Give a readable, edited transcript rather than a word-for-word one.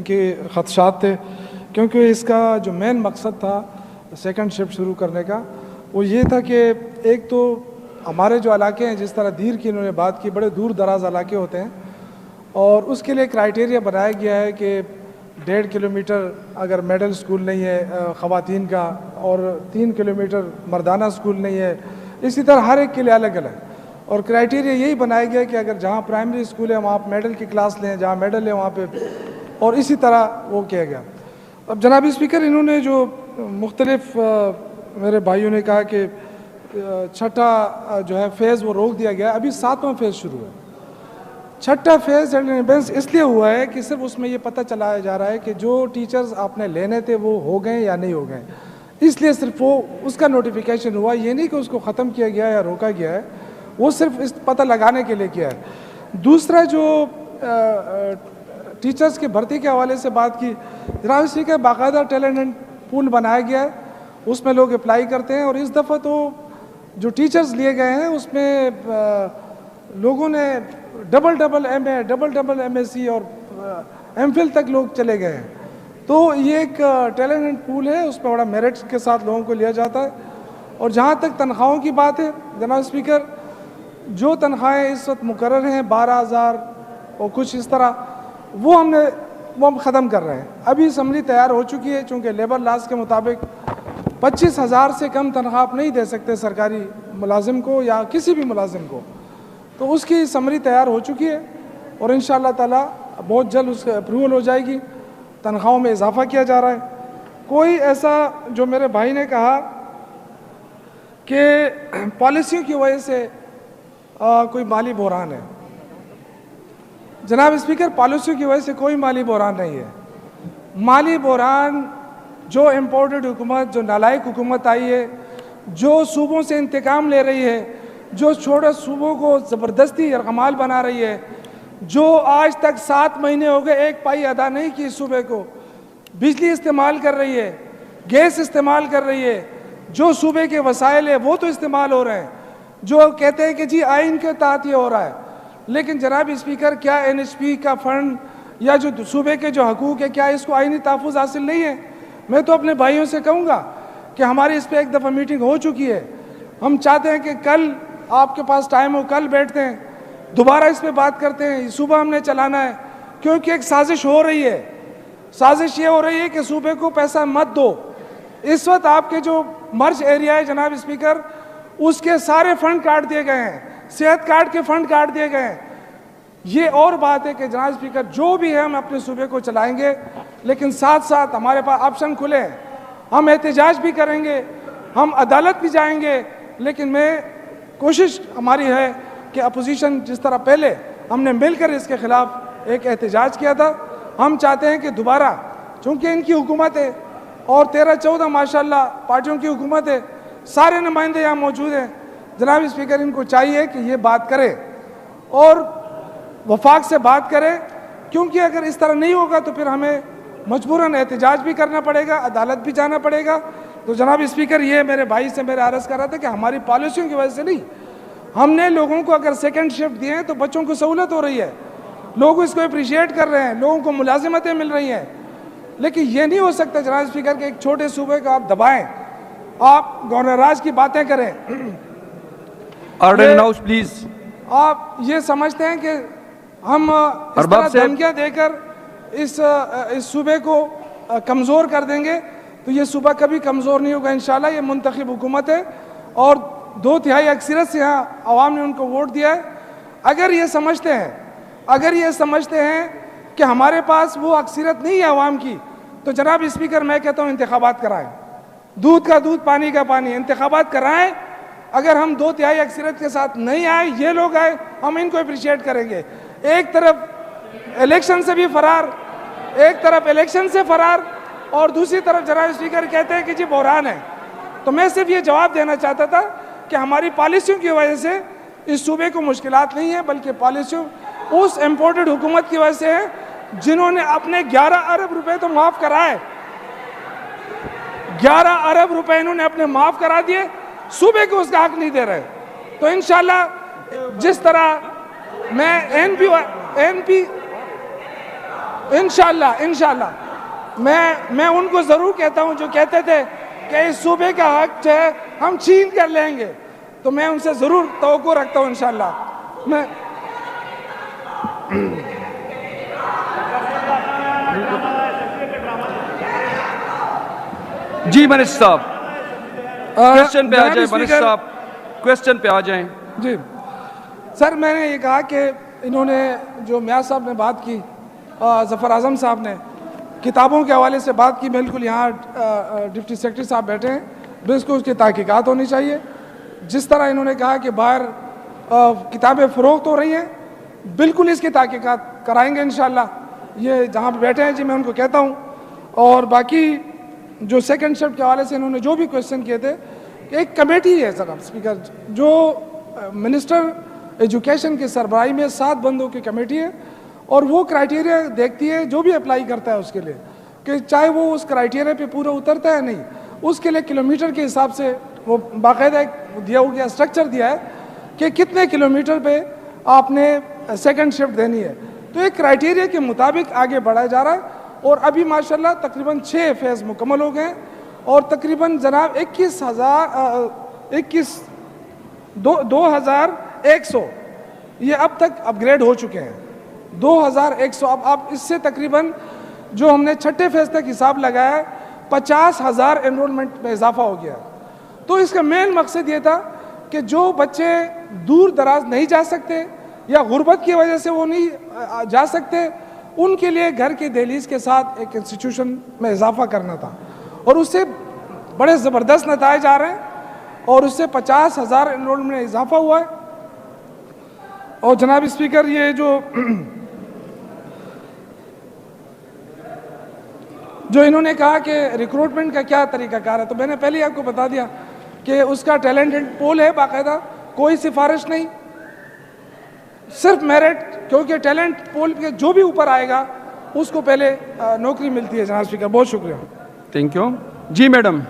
के ख़दशात थे, क्योंकि इसका जो मेन मकसद था सेकंड शिफ्ट शुरू करने का वो ये था कि एक तो हमारे जो इलाके हैं, जिस तरह दीर की इन्होंने बात की, बड़े दूर दराज इलाके होते हैं और उसके लिए क्राइटेरिया बनाया गया है कि 1.5 किलोमीटर अगर मिडिल स्कूल नहीं है ख़वातीन का और 3 किलोमीटर मर्दाना स्कूल नहीं है, इसी तरह हर एक के लिए अलग अलग। और क्राइटेरिया यही बनाया गया कि अगर जहाँ प्राइमरी स्कूल है वहाँ आप मेडल की क्लास लें, जहाँ मेडल है वहाँ पे, और इसी तरह वो किया गया। अब जनाब स्पीकर, इन्होंने जो मुख्तलिफ मेरे भाइयों ने कहा कि छठा जो है फेज़ वो रोक दिया गया, अभी 7वां फेज़ शुरू है। छठा फेज़ एडवेंस इसलिए हुआ है कि सिर्फ उसमें ये पता चलाया जा रहा है कि जो टीचर्स आपने लेने थे वो हो गए या नहीं हो गए, इसलिए सिर्फ वो उसका नोटिफिकेशन हुआ। ये नहीं कि उसको ख़त्म किया गया या रोका गया है, वो सिर्फ इस पता लगाने के लिए किया है। दूसरा, जो टीचर्स की भर्ती के हवाले से बात की, जनाब स्पीकर, बाकायदा टैलेंट पूल बनाया गया है, उसमें लोग अप्लाई करते हैं और इस दफ़ा तो जो टीचर्स लिए गए हैं उसमें लोगों ने डबल MA, डबल MSc और MPhil तक लोग चले गए हैं। तो ये एक टैलेंट पूल है, उसमें बड़ा मेरिट के साथ लोगों को लिया जाता है। और जहाँ तक तनख्वाहों की बात है जनाब स्पीकर, जो तनख्वाहें इस वक्त मुकर्रर हैं 12,000 और कुछ इस तरह, वो हम ख़त्म कर रहे हैं। अभी असम्बली तैयार हो चुकी है, चूँकि लेबर लॉज के मुताबिक 25,000 से कम तनख्वाह आप नहीं दे सकते सरकारी मुलाजिम को या किसी भी मुलाजिम को, तो उसकी समरी तैयार हो चुकी है और इंशाअल्लाह ताला बहुत जल्द उसका अप्रूवल हो जाएगी। तनख्वाहों में इजाफा किया जा रहा है। कोई ऐसा, जो मेरे भाई ने कहा कि पॉलिसियों की वजह से कोई माली बहरान है, जनाब स्पीकर, पॉलिसियों की वजह से कोई माली बहरान नहीं है। माली बहरान जो इम्पोर्टेड हुकूमत, जो नालायक हुकूमत आई है, जो सूबों से इंतकाम ले रही है, जो छोटे सूबों को ज़बरदस्ती यरगमाल बना रही है, जो आज तक 7 महीने हो गए एक पाई अदा नहीं की सूबे को, बिजली इस्तेमाल कर रही है, गैस इस्तेमाल कर रही है, जो सूबे के वसाइल है वो तो इस्तेमाल हो रहे हैं, जो कहते हैं कि जी आइन के तहत ये हो रहा है। लेकिन जनाब स्पीकर, क्या NHP का फंड या जो सूबे के जो हकूक़ है, क्या इसको आइनी तहफ़्फ़ुज़ हासिल नहीं है? मैं तो अपने भाइयों से कहूँगा कि हमारी इस पर एक दफ़ा मीटिंग हो चुकी है। हम चाहते हैं कि कल आपके पास टाइम हो, कल बैठते हैं, दोबारा इस पर बात करते हैं। सूबा हमने चलाना है, क्योंकि एक साजिश हो रही है। साजिश ये हो रही है कि सूबे को पैसा मत दो। इस वक्त आपके जो मर्ज एरिया है जनाब स्पीकर, उसके सारे फंड काट दिए गए हैं, सेहत कार्ड के फंड काट दिए गए हैं। ये और बात है कि जनाब स्पीकर, जो भी है हम अपने सूबे को चलाएंगे, लेकिन साथ साथ हमारे पास ऑप्शन खुले हैं। हम एहतजाज भी करेंगे, हम अदालत भी जाएंगे, लेकिन कोशिश हमारी है कि अपोजिशन, जिस तरह पहले हमने मिलकर इसके खिलाफ एक एहतजाज किया था, हम चाहते हैं कि दोबारा, चूँकि इनकी हुकूमत है और 13-14 माशाल्लाह पार्टियों की हुकूमत है, सारे नुमाइंदे यहाँ मौजूद हैं। जनाब स्पीकर, इनको चाहिए कि ये बात करें और वफाक से बात करें, क्योंकि अगर इस तरह नहीं होगा तो फिर हमें मजबूरन एहतजाज भी करना पड़ेगा, अदालत भी जाना पड़ेगा। तो जनाब स्पीकर, ये मेरे भाई से मेरा अर्ज़ कर रहा था कि हमारी पॉलिसियों की वजह से नहीं, हमने लोगों को अगर सेकंड शिफ्ट दिए हैं तो बच्चों को सहूलत हो रही है, लोग इसको अप्रिशिएट कर रहे हैं, लोगों को मुलाजिमतें मिल रही हैं। लेकिन ये नहीं हो सकता जनाब स्पीकर कि एक छोटे सूबे को आप दबाएं, आप गवर्नर राज की बातें करें। Order announce please. आप ये समझते हैं कि हम इस तरह धमकियां देकर इस सूबे को कमज़ोर कर देंगे, तो ये सूबा कभी कमज़ोर नहीं होगा इंशाल्लाह। ये मुंतखब हुकूमत है और 2/3 अक्सरियत से यहाँ आवाम ने उनको वोट दिया है। अगर ये समझते हैं कि हमारे पास वो अक्सरियत नहीं है आवाम की, तो जनाब स्पीकर, मैं कहता हूँ इंतखाबात कराएं, दूध का दूध पानी का पानी, इंतखाबात कराएं। अगर हम 2/3 अक्सरियत के साथ नहीं आए, ये लोग आए, हम इनको अप्रिशिएट करेंगे। एक तरफ इलेक्शन से भी फरार, एक तरफ इलेक्शन से फरार और दूसरी तरफ जनाब स्पीकर कहते हैं कि जी बहरान है। तो मैं सिर्फ ये जवाब देना चाहता था कि हमारी पॉलिसियों की वजह से इस सूबे को मुश्किलात नहीं है, बल्कि पॉलिसियों उस इम्पोर्टेड हुकूमत की वजह से है जिन्होंने अपने 11 अरब रुपए तो माफ़ कराए। 11 अरब रुपए इन्होंने अपने माफ़ करा दिए, सूबे को उसका हक नहीं दे रहे। तो इंशाल्लाह जिस तरह मैं NP इंशाल्लाह इंशाल्लाह मैं उनको ज़रूर कहता हूं जो कहते थे कि इस सूबे का हक जो है हम छीन कर लेंगे, तो मैं उनसे ज़रूर तवक्को रखता हूं इंशाल्लाह। मैं जी मनीष साहब, क्वेश्चन पे आ जाए। मनीष साहब, क्वेश्चन पे आ जाएं। जी सर, मैंने ये कहा कि इन्होंने जो मियाँ साहब ने बात की, ज़फ़र आज़म साहब ने किताबों के हवाले से बात की, बिल्कुल यहाँ डिप्टी सेक्रेटरी साहब बैठे हैं, बिल्कुल उसकी तहकीकात होनी चाहिए। जिस तरह इन्होंने कहा कि बाहर किताबें फ़रोख्त हो रही हैं, बिल्कुल इसकी तहकीकात कराएंगे इंशाल्लाह। ये जहाँ पर बैठे हैं जी, मैं उनको कहता हूँ। और बाकी जो सेकंड शिफ्ट के हवाले से इन्होंने जो भी क्वेश्चन किए थे, एक कमेटी है जनाब स्पीकर, जो मिनिस्टर एजुकेशन की सरबराही में 7 बंदों की कमेटी है, और वो क्राइटेरिया देखती है जो भी अप्लाई करता है उसके लिए, कि चाहे वो उस क्राइटेरिया पे पूरा उतरता है नहीं, उसके लिए किलोमीटर के हिसाब से वो बाकायदा एक दिया हो गया, स्ट्रक्चर दिया है कि कितने किलोमीटर पे आपने सेकंड शिफ्ट देनी है। तो एक क्राइटेरिया के मुताबिक आगे बढ़ाया जा रहा है, और अभी माशाल्लाह तकरीबन 6 फेज़ मुकम्मल हो गए हैं, और तकरीबन जनाब 2100 ये अब तक अपग्रेड हो चुके हैं। 2100 अब आप इससे तकरीबन जो हमने छठे फेज़ तक हिसाब लगाया है, 50,000 एनरोलमेंट में इजाफा हो गया। तो इसका मेन मकसद ये था कि जो बच्चे दूर दराज नहीं जा सकते या गुर्बत की वजह से वो नहीं जा सकते, उनके लिए घर की दहलीज के साथ एक इंस्टीट्यूशन में इजाफा करना था, और उससे बड़े ज़बरदस्त नताइज आ रहे हैं, और उससे 50,000 एनरोलमेंट में इजाफा हुआ है। और जनाब स्पीकर, ये जो इन्होंने कहा कि रिक्रूटमेंट का क्या तरीकाकार है, तो मैंने पहले ही आपको बता दिया कि उसका टैलेंटेड पोल है बाकायदा, कोई सिफारिश नहीं, सिर्फ मेरिट, क्योंकि टैलेंट पोल के जो भी ऊपर आएगा उसको पहले नौकरी मिलती है। जनाब स्पीकर, बहुत शुक्रिया। Thank you ji madam.